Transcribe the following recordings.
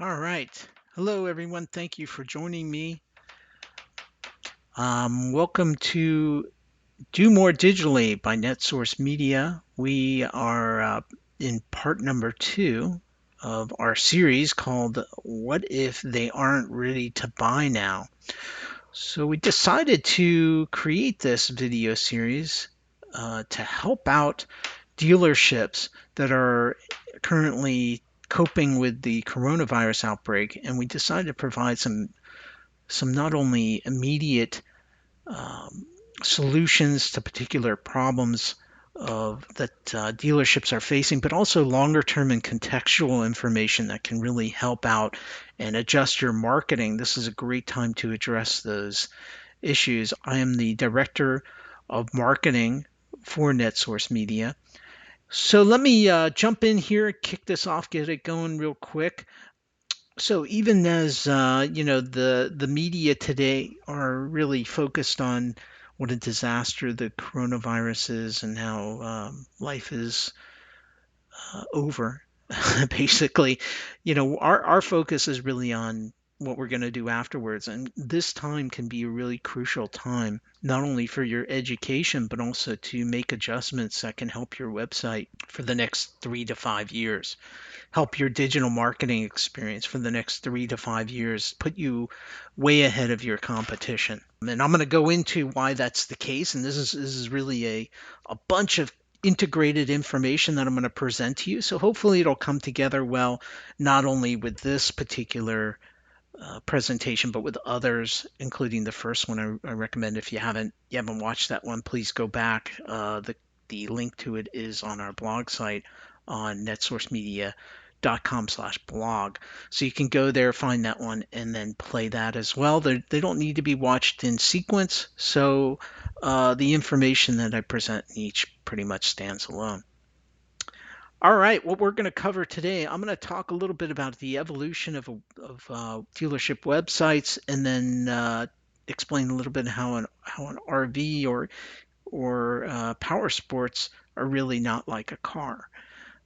All right. Hello, everyone. Thank you for joining me. Welcome to Do More Digitally by NetSource Media. We are in part number 2 of our series called What If They Aren't Ready to Buy Now? So we decided to create this video series to help out dealerships that are currently coping with the coronavirus outbreak, and we decided to provide some not only immediate um, solutions to particular problems that dealerships are facing, but also longer term and contextual information that can really help out and adjust your marketing. This is a great time to address those issues. I am the director of marketing for NetSource Media. So let me jump in here, kick this off, get it going real quick. So even as the media today are really focused on what a disaster the coronavirus is and how life is over, basically, our focus is really on what we're going to do afterwards. And this time can be a really crucial time, not only for your education, but also to make adjustments that can help your website for the next 3 to 5 years, help your digital marketing experience for the next 3 to 5 years, put you way ahead of your competition. And I'm going to go into why that's the case. And this is really a bunch of integrated information that I'm going to present to you. So hopefully it'll come together well, not only with this particular presentation, but with others, including the first one. I recommend if you haven't watched that one, please go back. The link to it is on our blog site on netsourcemedia.com/blog. So you can go there, find that one, and then play that as well. They don't need to be watched in sequence, so the information that I present in each pretty much stands alone. All right, what we're going to cover today, I'm going to talk a little bit about the evolution of dealership websites, and then explain a little bit how an RV or power sports are really not like a car.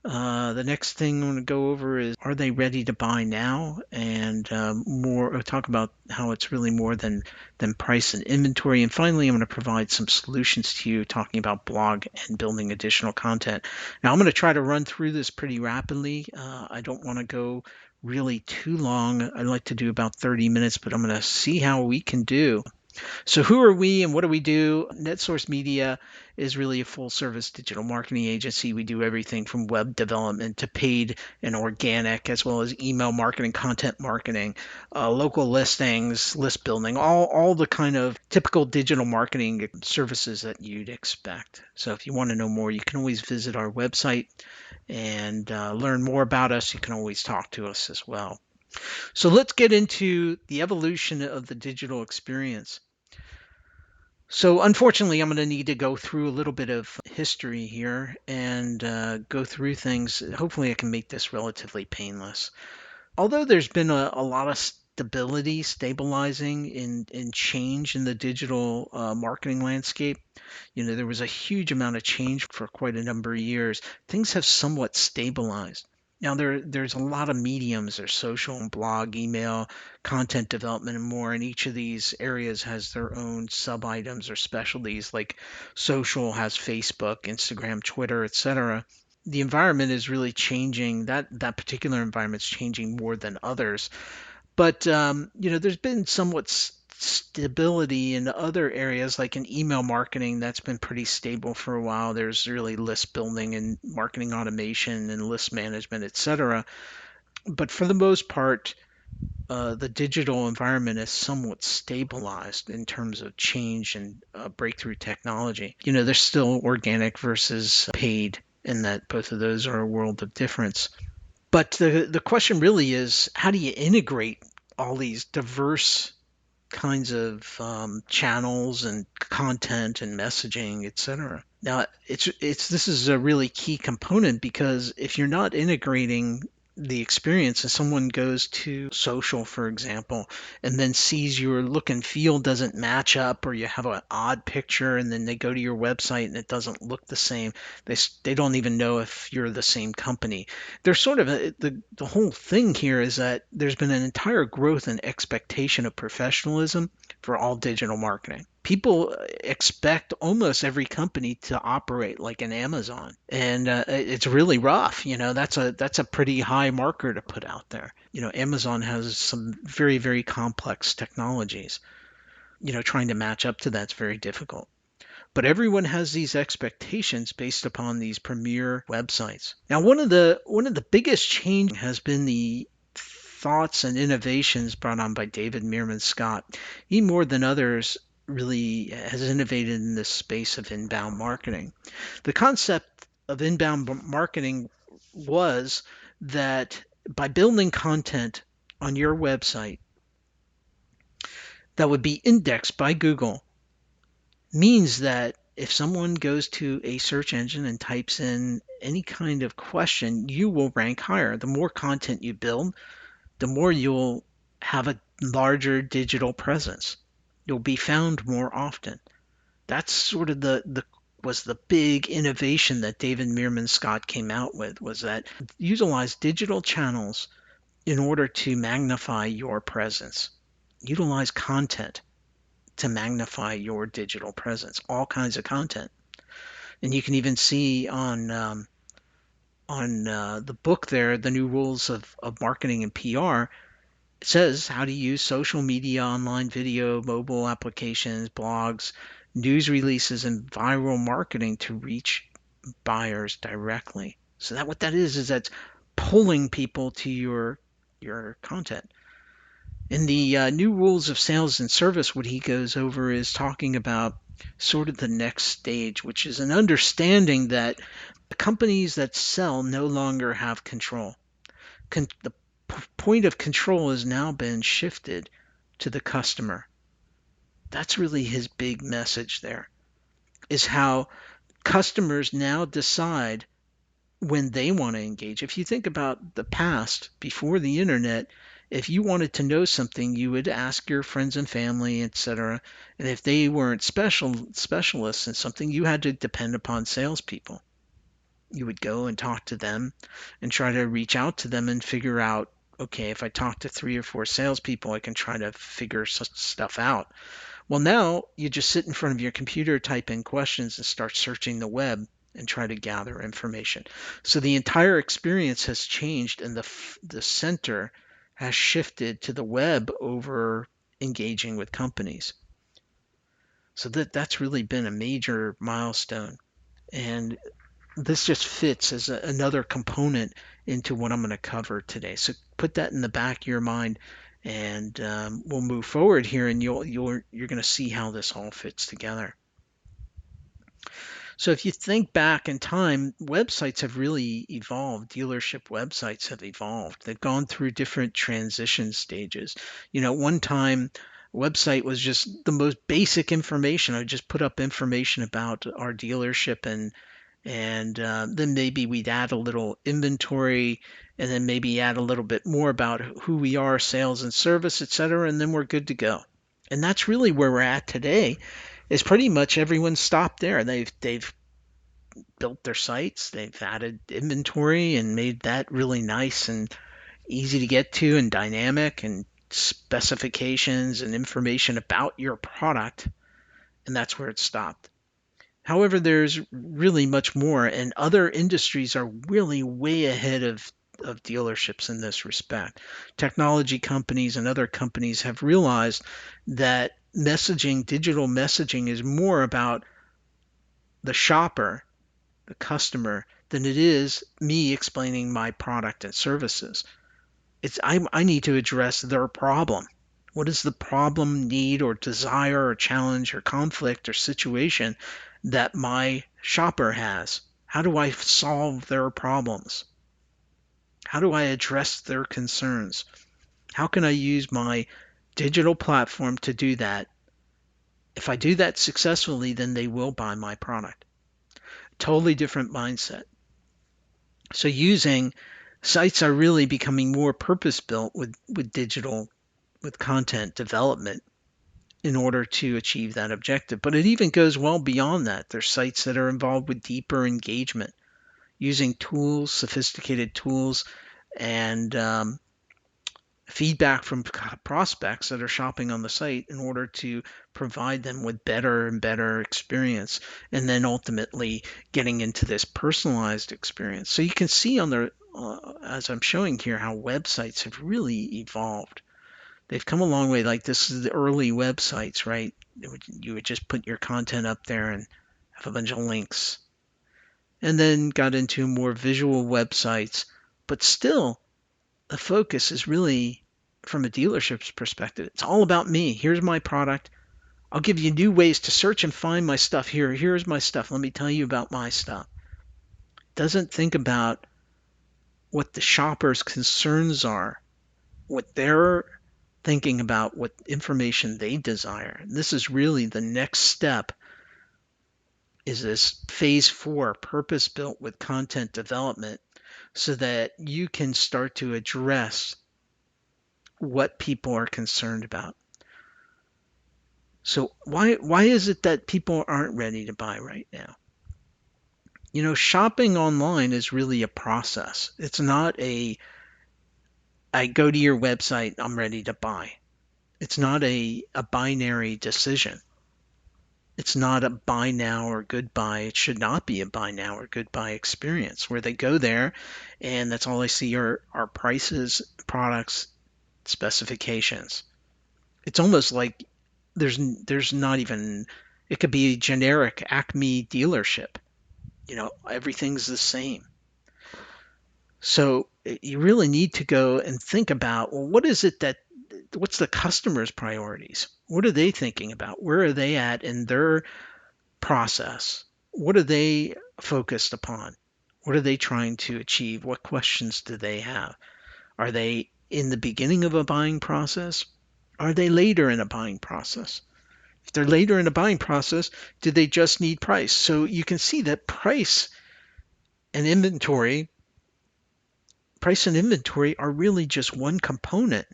The next thing I'm going to go over is, are they ready to buy now? And more talk about how it's really more than price and inventory. And finally, I'm going to provide some solutions to you, talking about blog and building additional content. Now, I'm going to try to run through this pretty rapidly. I don't want to go really too long. I like to do about 30 minutes, but I'm going to see how we can do. So, who are we and what do we do? NetSource Media is really a full service digital marketing agency. We do everything from web development to paid and organic, as well as email marketing, content marketing, local listings, list building, all the kind of typical digital marketing services that you'd expect. So, if you want to know more, you can always visit our website and learn more about us. You can always talk to us as well. So, let's get into the evolution of the digital experience. So unfortunately, I'm going to need to go through a little bit of history here and go through things. Hopefully, I can make this relatively painless. Although there's been a lot of stabilizing in change in the digital marketing landscape. There was a huge amount of change for quite a number of years. Things have somewhat stabilized. Now there's a lot of mediums. There's social and blog, email, content development, and more. And each of these areas has their own sub items or specialties. Like social has Facebook, Instagram, Twitter, etc. The environment is really changing. That particular environment's changing more than others. But there's been somewhat stability in other areas, like in email marketing, that's been pretty stable for a while. There's really list building and marketing automation and list management, etc. But for the most part, the digital environment is somewhat stabilized in terms of change and breakthrough technology. There's still organic versus paid, and that both of those are a world of difference. But the question really is, how do you integrate all these diverse kinds of channels and content and messaging, etc. Now, it's this is a really key component, because if you're not integrating the experience. If someone goes to social, for example, and then sees your look and feel doesn't match up, or you have an odd picture, and then they go to your website and it doesn't look the same, they don't even know if you're the same company. There's sort of the whole thing here is that there's been an entire growth in expectation of professionalism for all digital marketing. People expect almost every company to operate like an Amazon, and it's really rough. That's a pretty high marker to put out there. Amazon has some very, very complex technologies. Trying to match up to that's very difficult. But everyone has these expectations based upon these premier websites. Now, one of the biggest changes has been the thoughts and innovations brought on by David Meerman Scott. He, more than others, really has innovated in this space of inbound marketing. The concept of inbound marketing was that by building content on your website that would be indexed by Google means that if someone goes to a search engine and types in any kind of question, you will rank higher. The more content you build, the more you'll have a larger digital presence. You'll be found more often. That's sort of the was the big innovation that David Meerman Scott came out with, was that utilize digital channels in order to magnify your presence. Utilize content to magnify your digital presence, all kinds of content. And you can even see on the book there, The New Rules of Marketing and PR. It says how to use social media, online video, mobile applications, blogs, news releases, and viral marketing to reach buyers directly. So that what that is that's pulling people to your content. In the New Rules of Sales and Service, what he goes over is talking about sort of the next stage, which is an understanding that the companies that sell no longer have control. The point of control has now been shifted to the customer. That's really his big message there, is how customers now decide when they want to engage. If you think about the past before the internet, if you wanted to know something, you would ask your friends and family, etc. And if they weren't specialists in something, you had to depend upon salespeople. You would go and talk to them and try to reach out to them and figure out, okay, if I talk to 3 or 4 salespeople, I can try to figure stuff out. Well, now you just sit in front of your computer, type in questions, and start searching the web and try to gather information. So the entire experience has changed, and the center has shifted to the web over engaging with companies. So that's really been a major milestone. And this just fits as another component into what I'm going to cover today. So put that in the back of your mind, and we'll move forward here, and you're going to see how this all fits together. So if you think back in time, websites have really evolved. Dealership websites have evolved. They've gone through different transition stages. One time, website was just the most basic information. I would just put up information about our dealership, and then maybe we'd add a little inventory, and then maybe add a little bit more about who we are, sales and service, etc., and then we're good to go. And that's really where we're at today. Is pretty much everyone stopped there. They've built their sites, they've added inventory and made that really nice and easy to get to and dynamic, and specifications and information about your product, and that's where it stopped. However, there's really much more, and other industries are really way ahead of dealerships in this respect. Technology companies and other companies have realized that digital messaging, is more about the shopper, the customer, than it is me explaining my product and services. I need to address their problem. What is the problem, need, or desire, or challenge, or conflict, or situation that my shopper has? How do I solve their problems? How do I address their concerns? How can I use my digital platform to do that? If I do that successfully, then they will buy my product. Totally different mindset. So using Sites are really becoming more purpose-built with digital, with content development in order to achieve that objective. But it even goes well beyond that. There's sites that are involved with deeper engagement, using tools, sophisticated tools, and feedback from prospects that are shopping on the site in order to provide them with better and better experience, and then ultimately getting into this personalized experience. So you can see on the as I'm showing here how websites have really evolved. They've come a long way. Like, this is the early websites, right? You would just put your content up there and have a bunch of links, and then got into more visual websites. But still, the focus is really, from a dealership's perspective, it's all about me. Here's my product. I'll give you new ways to search and find my stuff here. Here's my stuff. Let me tell you about my stuff. Doesn't think about what the shopper's concerns are, what they're thinking about, what information they desire. And this is really the next step, is this phase 4, purpose built with content development, so that you can start to address what people are concerned about. So why is it that people aren't ready to buy right now? Shopping online is really a process. It's not I go to your website, I'm ready to buy. It's not a binary decision. It's not a buy now or goodbye. It should not be a buy now or goodbye experience where they go there and that's all they see are prices, products, specifications. It's almost like there's not even, it could be a generic Acme dealership. Everything's the same. So you really need to go and think about, well, what's the customer's priorities? What are they thinking about? Where are they at in their process? What are they focused upon? What are they trying to achieve? What questions do they have? Are they in the beginning of a buying process? Are they later in a buying process? If they're later in the buying process, do they just need price? So you can see that and inventory, price and inventory are really just one component.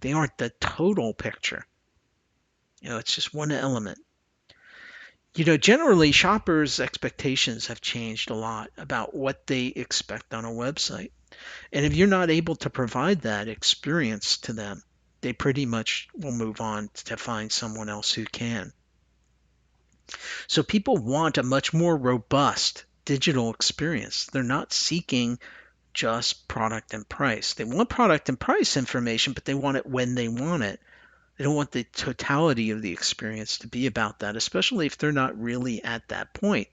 They aren't the total picture. It's just one element. Generally shoppers' expectations have changed a lot about what they expect on a website. And if you're not able to provide that experience to them, they pretty much will move on to find someone else who can. So people want a much more robust digital experience. They're not seeking just product and price. They want product and price information, but they want it when they want it. They don't want the totality of the experience to be about that, especially if they're not really at that point.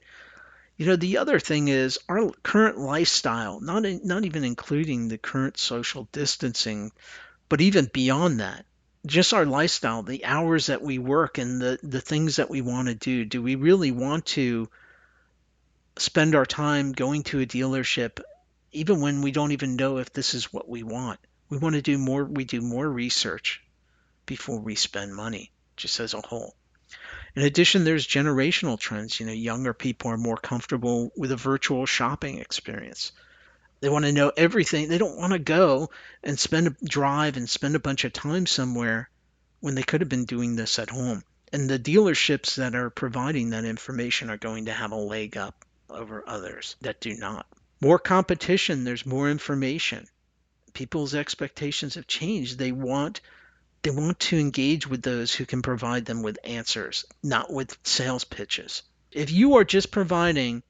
The other thing is our current lifestyle, not even including the current social distancing, but even beyond that, just our lifestyle, the hours that we work and the things that we want to do. Do we really want to spend our time going to a dealership even when we don't even know if this is what we want? We want to do more, we do more research before we spend money, just as a whole. In addition, there's generational trends. Younger people are more comfortable with a virtual shopping experience. They want to know everything. They don't want to go and drive and spend a bunch of time somewhere when they could have been doing this at home. And the dealerships that are providing that information are going to have a leg up over others that do not. More competition, there's more information. People's expectations have changed. They want to engage with those who can provide them with answers, not with sales pitches. If you are just providing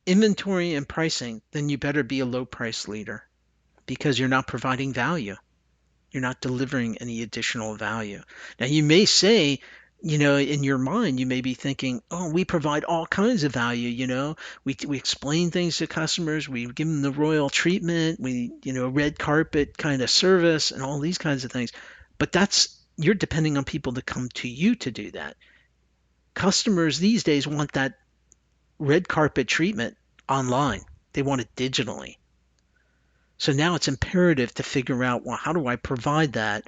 inventory and pricing, then you better be a low price leader because you're not providing value. You're not delivering any additional value. Now, you may say, in your mind, you may be thinking, oh, we provide all kinds of value. We explain things to customers. We give them the royal treatment. Red carpet kind of service and all these kinds of things. But you're depending on people to come to you to do that. Customers these days want that red carpet treatment online. They want it digitally. So now it's imperative to figure out, well, how do I provide that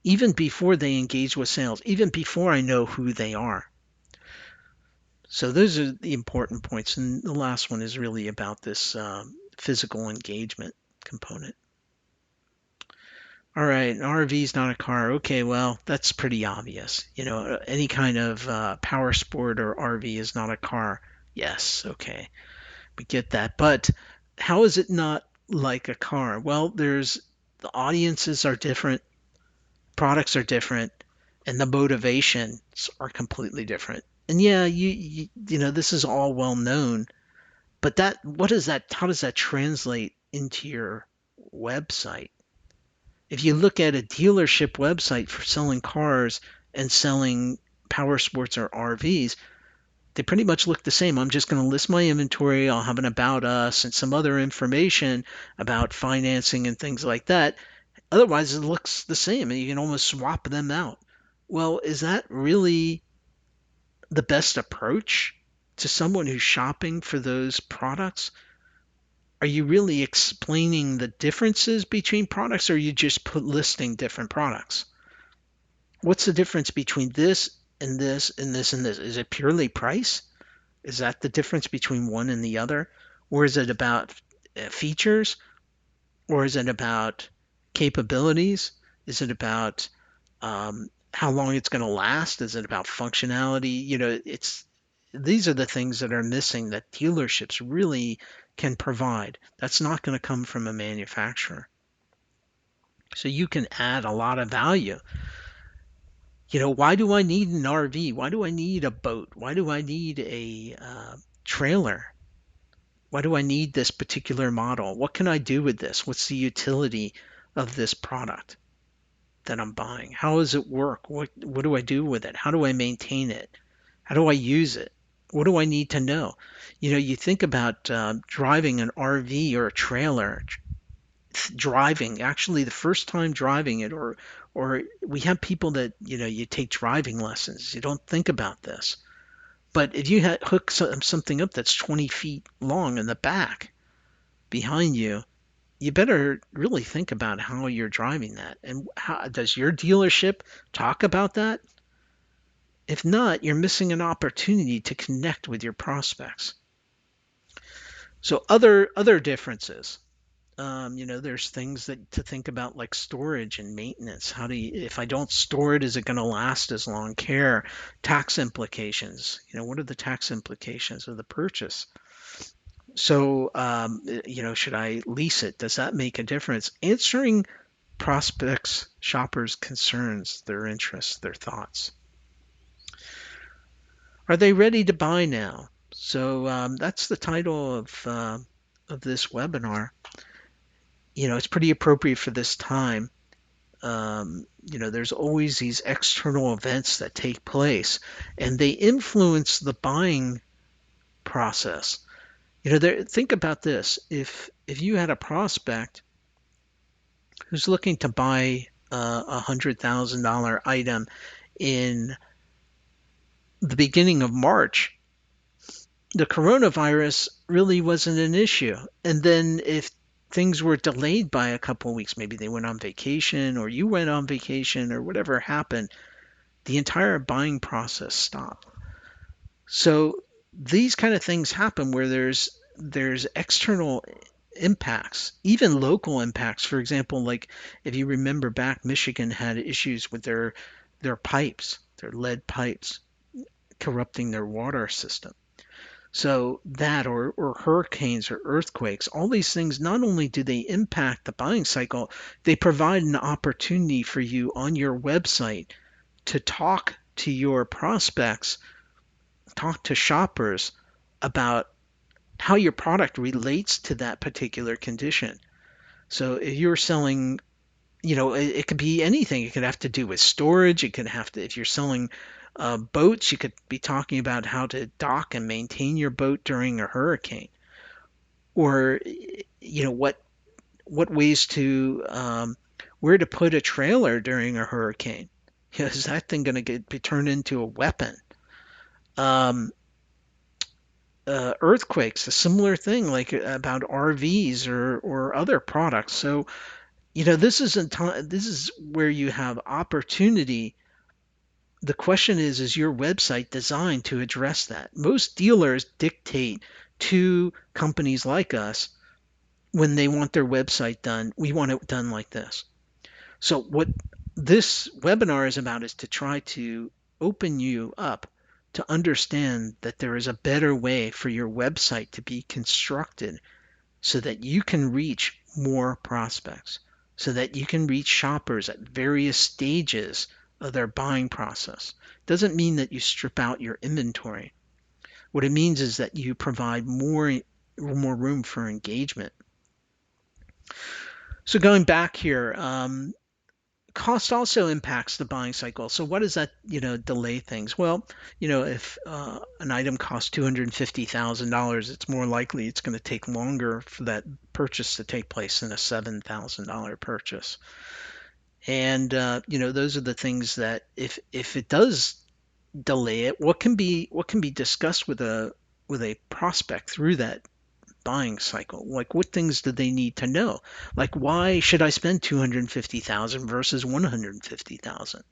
even before they engage with sales, even before I know who they are? So those are the important points. And the last one is really about this physical engagement component. All right, an RV is not a car. Okay, well, that's pretty obvious. Any kind of power sport or RV is not a car. Yes, okay, we get that. But how is it not like a car? Well, the audiences are different, products are different, and the motivations are completely different. And yeah, this is all well known, but how does that translate into your website? If you look at a dealership website for selling cars and selling power sports or RVs, they pretty much look the same. I'm just going to list my inventory. I'll have an about us and some other information about financing and things like that. Otherwise, it looks the same and you can almost swap them out. Well, is that really the best approach to someone who's shopping for those products? Are you really explaining the differences between products, or are you just listing different products? What's the difference between this and this and this and this? Is it purely price? Is that the difference between one and the other? Or is it about features? Or is it about capabilities? Is it about how long it's going to last? Is it about functionality? These are the things that are missing that dealerships really can provide. That's not going to come from a manufacturer. So you can add a lot of value. Why do I need an RV? Why do I need a boat? Why do I need a trailer? Why do I need this particular model? What can I do with this? What's the utility of this product that I'm buying? How does it work? What do I do with it? How do I maintain it? How do I use it? What do I need to know? You think about driving an RV or a trailer, driving, actually the first time driving it, or we have people that, you take driving lessons. You don't think about this. But if you hook something up that's 20 feet long in the back behind you, you better really think about how you're driving that. And how does your dealership talk about that? If not, you're missing an opportunity to connect with your prospects. So other differences. There's things that to think about like storage and maintenance. If I don't store it, is it going to last as long? Care, tax implications. What are the tax implications of the purchase? So, should I lease it? Does that make a difference? Answering prospects, shoppers' concerns, their interests, their thoughts. Are they ready to buy now? So that's the title of this webinar. It's pretty appropriate for this time. There's always these external events that take place, and they influence the buying process. Think about this: if you had a prospect who's looking to buy $100,000 item in the beginning of March, the coronavirus really wasn't an issue. And then if things were delayed by a couple of weeks, maybe they went on vacation or you went on vacation or whatever happened, the entire buying process stopped. So these kind of things happen where there's external impacts, even local impacts. For example, like if you remember back, Michigan had issues with their pipes, their lead pipes corrupting their water system. So that or hurricanes or earthquakes, all these things, not only do they impact the buying cycle, they provide an opportunity for you on your website to talk to your prospects, talk to shoppers about how your product relates to that particular condition. So if you're selling, it could be anything. It could have to do with storage. It could have to, if you're selling boats, you could be talking about how to dock and maintain your boat during a hurricane, or what ways to where to put a trailer during a hurricane. Is that thing going to be turned into a weapon? Um, Earthquakes, a similar thing, like about RVs or other products. So this is where you have opportunity. The question is your website designed to address that? Most dealers dictate to companies like us when they want their website done, we want it done like this. So what this webinar is about is to try to open you up to understand that there is a better way for your website to be constructed so that you can reach more prospects, so that you can reach shoppers at various stages of their buying process. Doesn't mean that you strip out your inventory. What it means is that you provide more room for engagement. So going back here, cost also impacts the buying cycle. So what does that, delay things? Well, if an item costs $250,000, it's more likely it's going to take longer for that purchase to take place than a $7,000 purchase. And those are the things that if it does delay it, what can be discussed with a prospect through that buying cycle? Like, what things do they need to know? Like, why should I spend 250,000 versus 150,000?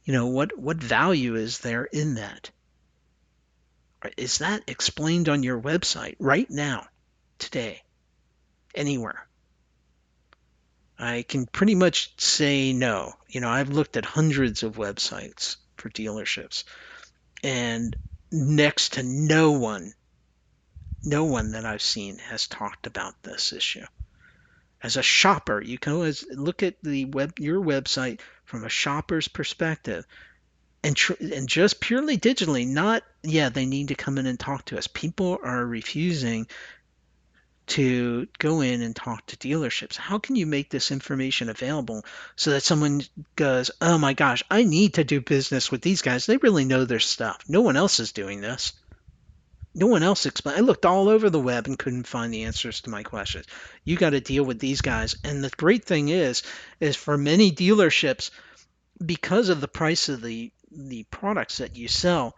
What value is there in that? Is that explained on your website right now, today, anywhere? I can pretty much say no. I've looked at hundreds of websites for dealerships, and next to no one that I've seen has talked about this issue. As a shopper, you can always look at your website from a shopper's perspective, and just purely digitally, not, yeah, they need to come in and talk to us. People are refusing to go in and talk to dealerships. How can you make this information available so that someone goes, oh my gosh, I need to do business with these guys. They really know their stuff. No one else is doing this. No one else explained. I looked all over the web and couldn't find the answers to my questions. You got to deal with these guys. And the great thing is for many dealerships, because of the price of the products that you sell,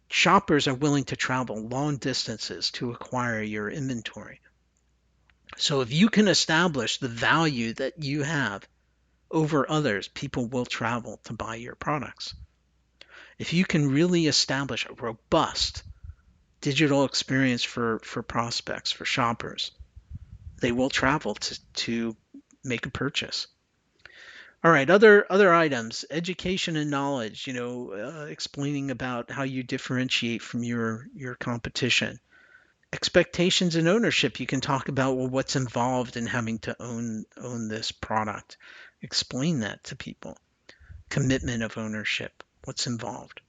shoppers are willing to travel long distances to acquire your inventory. So if you can establish the value that you have over others, people will travel to buy your products. If you can really establish a robust digital experience for prospects, for shoppers, they will travel to make a purchase. All right, other items, education and knowledge, explaining about how you differentiate from your competition. Expectations and ownership, you can talk about, well, what's involved in having to own this product. Explain that to people. Commitment of ownership, what's involved.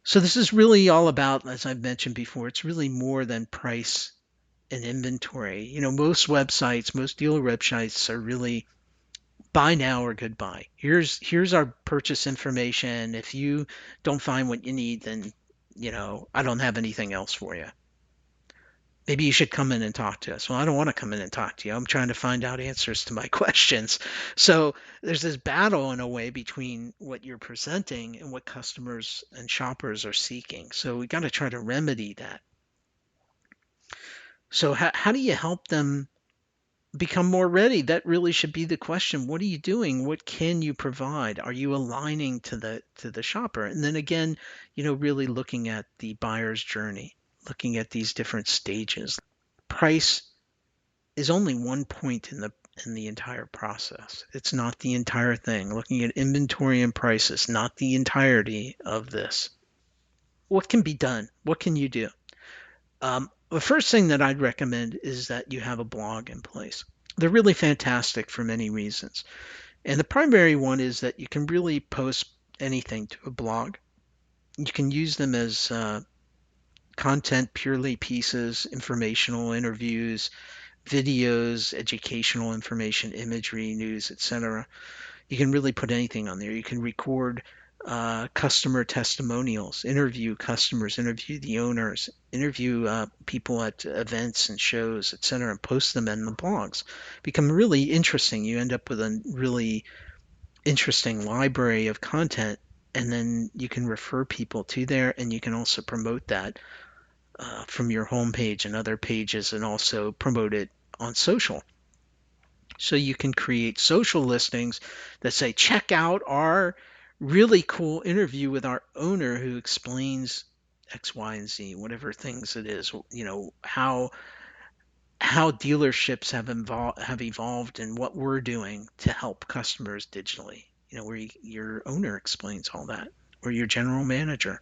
So this is really all about, as I've mentioned before, it's really more than price and inventory. Most websites, most dealer websites are really buy now or goodbye. Here's our purchase information. If you don't find what you need, then I don't have anything else for you. Maybe you should come in and talk to us. Well, I don't want to come in and talk to you. I'm trying to find out answers to my questions. So there's this battle in a way between what you're presenting and what customers and shoppers are seeking. So we got to try to remedy that. So how do you help them become more ready? That really should be the question. What are you doing? What can you provide? Are you aligning to the shopper? And then again, really looking at the buyer's journey, looking at these different stages. Price is only one point in the entire process. It's not the entire thing. Looking at inventory and prices, not the entirety of this. What can be done? What can you do? The first thing that I'd recommend is that you have a blog in place. They're really fantastic for many reasons. And the primary one is that you can really post anything to a blog. You can use them as content, purely pieces, informational interviews, videos, educational information, imagery, news, etc. You can really put anything on there. You can record customer testimonials, interview customers, interview the owners, interview people at events and shows, etc., and post them in the blogs. Become really interesting. You end up with a really interesting library of content, and then you can refer people to there, and you can also promote that from your homepage and other pages, and also promote it on social. So you can create social listings that say, check out our really cool interview with our owner who explains X, Y, and Z, whatever things it is, how how dealerships have evolved and what we're doing to help customers digitally. Where your owner explains all that, or your general manager.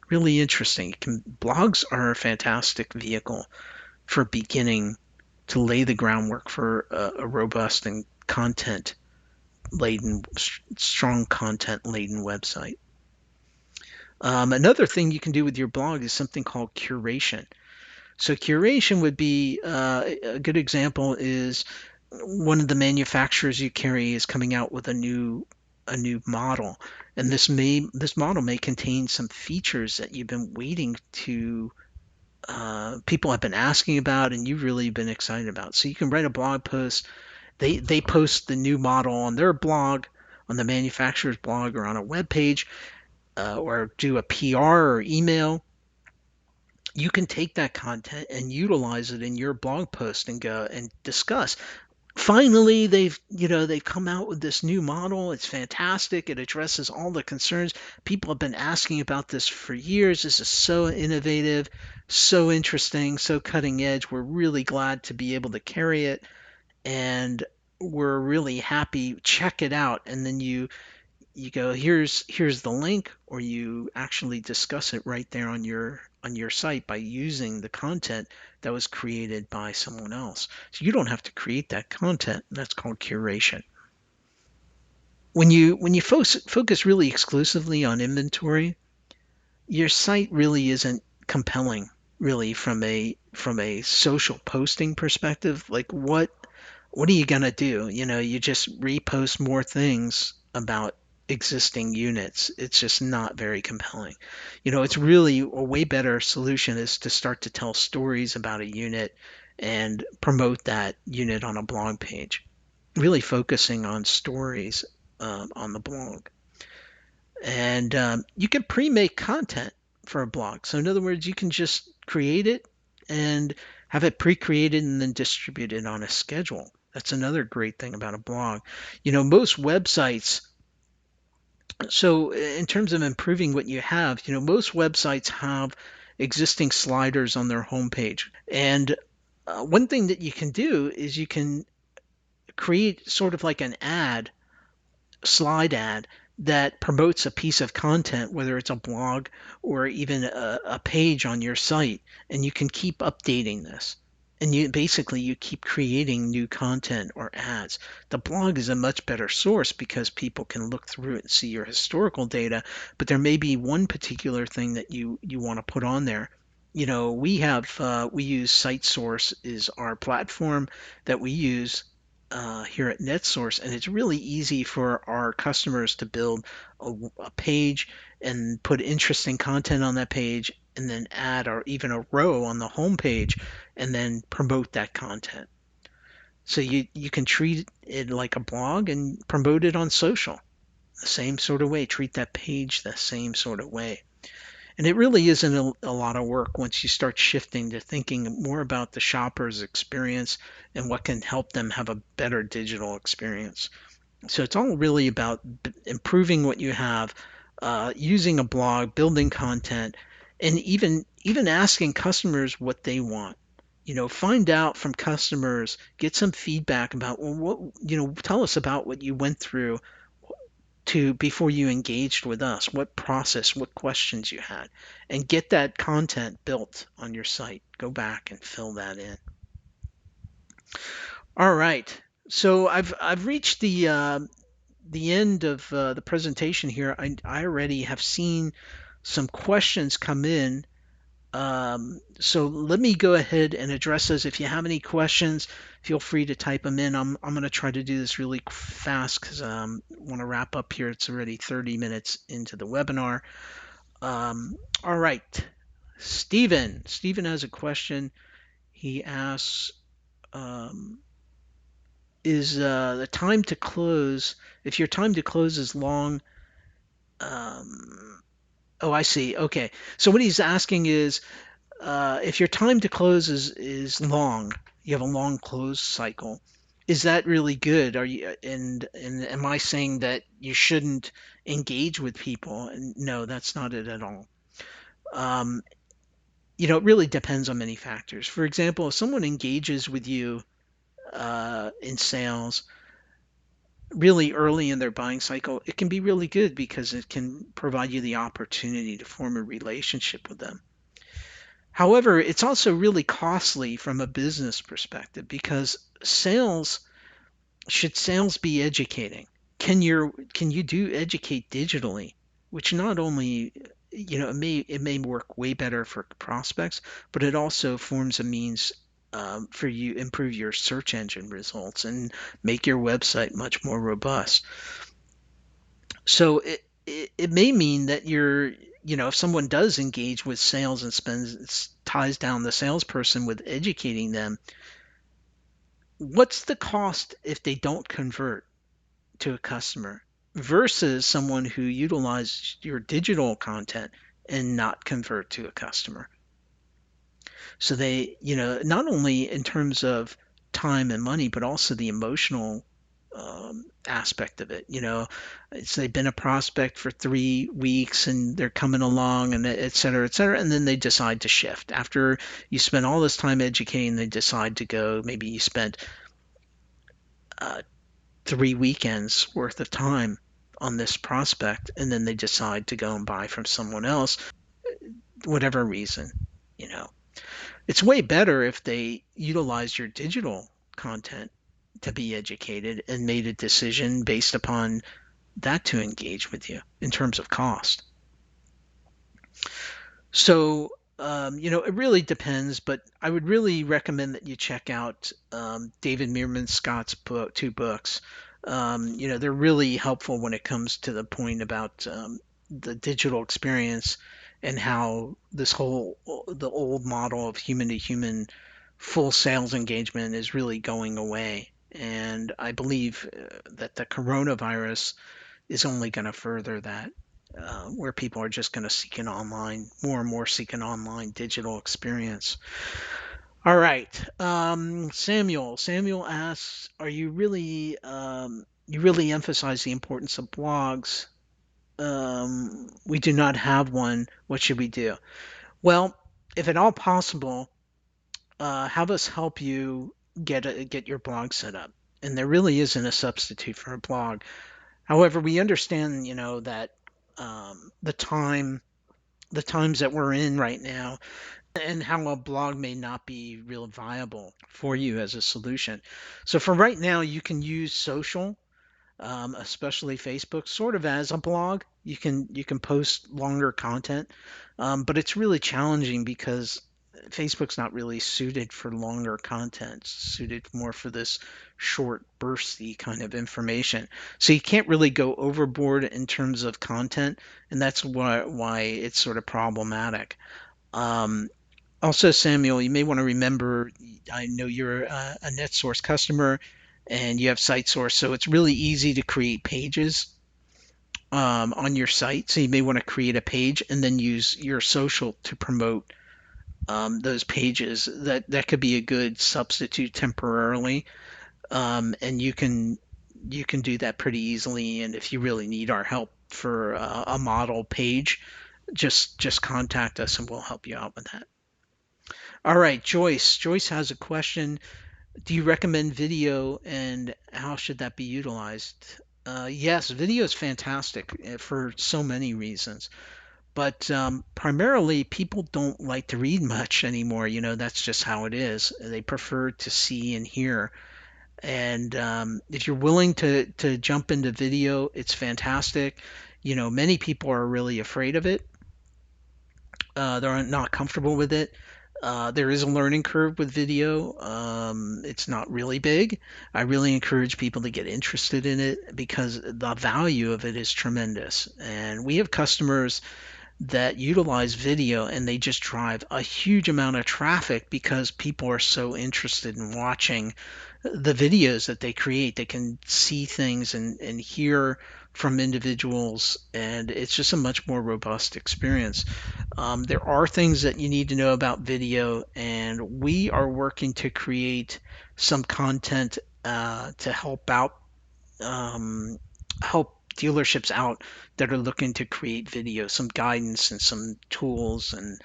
Really interesting. Blogs are a fantastic vehicle for beginning to lay the groundwork for a robust and content laden, strong content laden website. Another thing you can do with your blog is something called curation. So curation would be a good example is one of the manufacturers you carry is coming out with a new model, and this model may contain some features that you've been waiting to people have been asking about and you've really been excited about. So you can write a blog post. They post the new model on their blog, on the manufacturer's blog, or on a web page, or do a PR or email. You can take that content and utilize it in your blog post and go and discuss. Finally, they've come out with this new model. It's fantastic. It addresses all the concerns. People have been asking about this for years. This is so innovative, so interesting, so cutting edge. We're really glad to be able to carry it, and we're really happy. Check it out. And then you go, here's the link, or you actually discuss it right there on your site by using the content that was created by someone else. So you don't have to create that content. That's called curation. When you focus really exclusively on inventory, your site really isn't compelling, really, from a social posting perspective. Like, what are you gonna do? You just repost more things about existing units. It's just not very compelling. It's really a way better solution is to start to tell stories about a unit and promote that unit on a blog page. Really focusing on stories on the blog. And you can pre-make content for a blog. So in other words, you can just create it and have it pre-created and then distribute it on a schedule. That's another great thing about a blog. Most websites, so in terms of improving what you have, most websites have existing sliders on their homepage. And one thing that you can do is you can create sort of like an slide ad that promotes a piece of content, whether it's a blog or even a page on your site, and you can keep updating this. And you keep creating new content or ads. The blog is a much better source because people can look through it and see your historical data, but there may be one particular thing that you want to put on there. We use SiteSource is our platform that we use here at NetSource, and it's really easy for our customers to build a page and put interesting content on that page, and then add or even a row on the home page, and then promote that content. So you can treat it like a blog and promote it on social the same sort of way. Treat that page the same sort of way. And it really isn't a lot of work once you start shifting to thinking more about the shopper's experience and what can help them have a better digital experience. So it's all really about improving what you have, using a blog, building content, and even asking customers what they want. Find out from customers, get some feedback about, well, tell us about what you went through to before you engaged with us, what process, what questions you had, and get that content built on your site. Go back and fill that in. All right. So I've reached the end of the presentation here. I already have seen some questions come in. So let me go ahead and address those. If you have any questions, feel free to type them in. I'm going to try to do this really fast because I want to wrap up here. It's already 30 minutes into the webinar. All right. Stephen has a question. He asks, is the time to close, if your time to close is long, um, oh, I see. Okay. So what he's asking is, if your time to close is long, you have a long close cycle. Is that really good? Are you and am I saying that you shouldn't engage with people? And no, that's not it at all. Um, it really depends on many factors. For example, if someone engages with you in sales really early in their buying cycle, it can be really good because it can provide you the opportunity to form a relationship with them. However, it's also really costly from a business perspective because sales should sales be educating? Can you do educate digitally? Which not only it may work way better for prospects, but it also forms a means for you improve your search engine results and make your website much more robust. So it may mean that if someone does engage with sales and spends ties down the salesperson with educating them, what's the cost if they don't convert to a customer versus someone who utilizes your digital content and not convert to a customer? So they, not only in terms of time and money, but also the emotional aspect of it. It's they've been a prospect for 3 weeks and they're coming along and et cetera, et cetera. And then they decide to shift. After you spend all this time educating, they decide to go. Maybe you spent uh, 3 weekends worth of time on this prospect and then they decide to go and buy from someone else, whatever reason, you know. It's way better if they utilize your digital content to be educated and made a decision based upon that to engage with you in terms of cost. So, it really depends, but I would really recommend that you check out David Meerman Scott's two books. They're really helpful when it comes to the point about the digital experience and how the old model of human to human full sales engagement is really going away. And I believe that the coronavirus is only going to further that, where people are just going to seek an online, more and more seek an online digital experience. All right, Samuel. Samuel asks, "Are you really emphasize the importance of blogs? We do not have one. What should we do?" Well, if at all possible, have us help you get your blog set up. And there really isn't a substitute for a blog. However, we understand, that the times that we're in right now, and how a blog may not be real viable for you as a solution. So for right now, you can use social, especially Facebook, sort of as a blog. You can post longer content, but it's really challenging because Facebook's not really suited for longer content. It's suited more for this short, bursty kind of information. So you can't really go overboard in terms of content, and that's why it's sort of problematic. Um, Also, Samuel, you may want to remember, I know you're a NetSource customer and you have SiteSource, so it's really easy to create pages on your site. So you may want to create a page and then use your social to promote those pages. That could be a good substitute temporarily, and you can do that pretty easily. And if you really need our help for a model page, just contact us and we'll help you out with that. All right, Joyce. Joyce has a question. Do you recommend video and how should that be utilized? Yes, video is fantastic for so many reasons, but primarily people don't like to read much anymore. That's just how it is. They prefer to see and hear. And if you're willing to jump into video, it's fantastic. Many people are really afraid of it. They're not comfortable with it. There is a learning curve with video. It's not really big. I really encourage people to get interested in it because the value of it is tremendous. And we have customers that utilize video and they just drive a huge amount of traffic because people are so interested in watching the videos that they create. They can see things and hear from individuals, and it's just a much more robust experience. There are things that you need to know about video, and we are working to create some content to um, help dealerships out that are looking to create video, some guidance and some tools and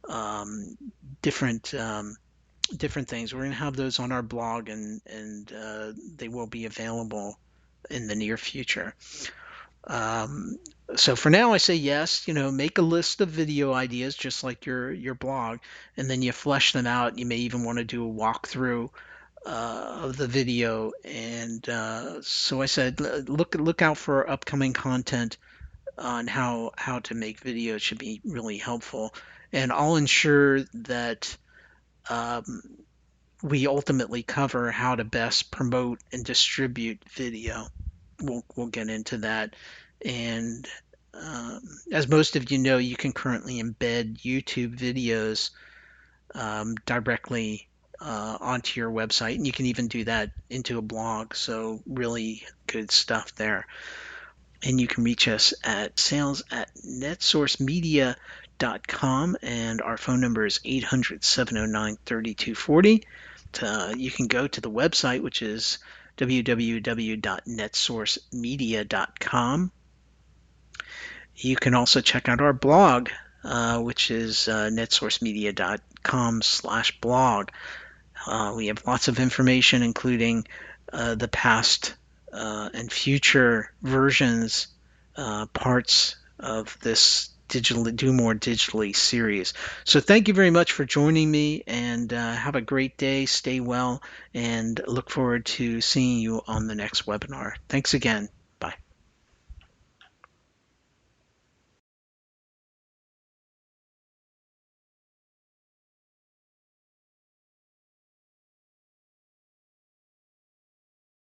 um, different different things. We're going to have those on our blog, and they will be available in the near future. Um, so for now, I say yes. Make a list of video ideas, just like your blog, and then you flesh them out. You may even want to do a walkthrough of the video. And so I said, look out for upcoming content on how to make videos. Should be really helpful, and I'll ensure that um, we ultimately cover how to best promote and distribute video. We'll get into that. And um, as most of you know, you can currently embed YouTube videos directly onto your website, and you can even do that into a blog. So really good stuff there. And you can reach us at sales@netsourcemedia.com, and our phone number is 800-709-3240. You can go to the website, which is www.netsourcemedia.com. You can also check out our blog, which is netsourcemedia.com/blog. We have lots of information, including the past and future versions, parts of this Do More Digitally series. So thank you very much for joining me, and have a great day. Stay well, and look forward to seeing you on the next webinar. Thanks again.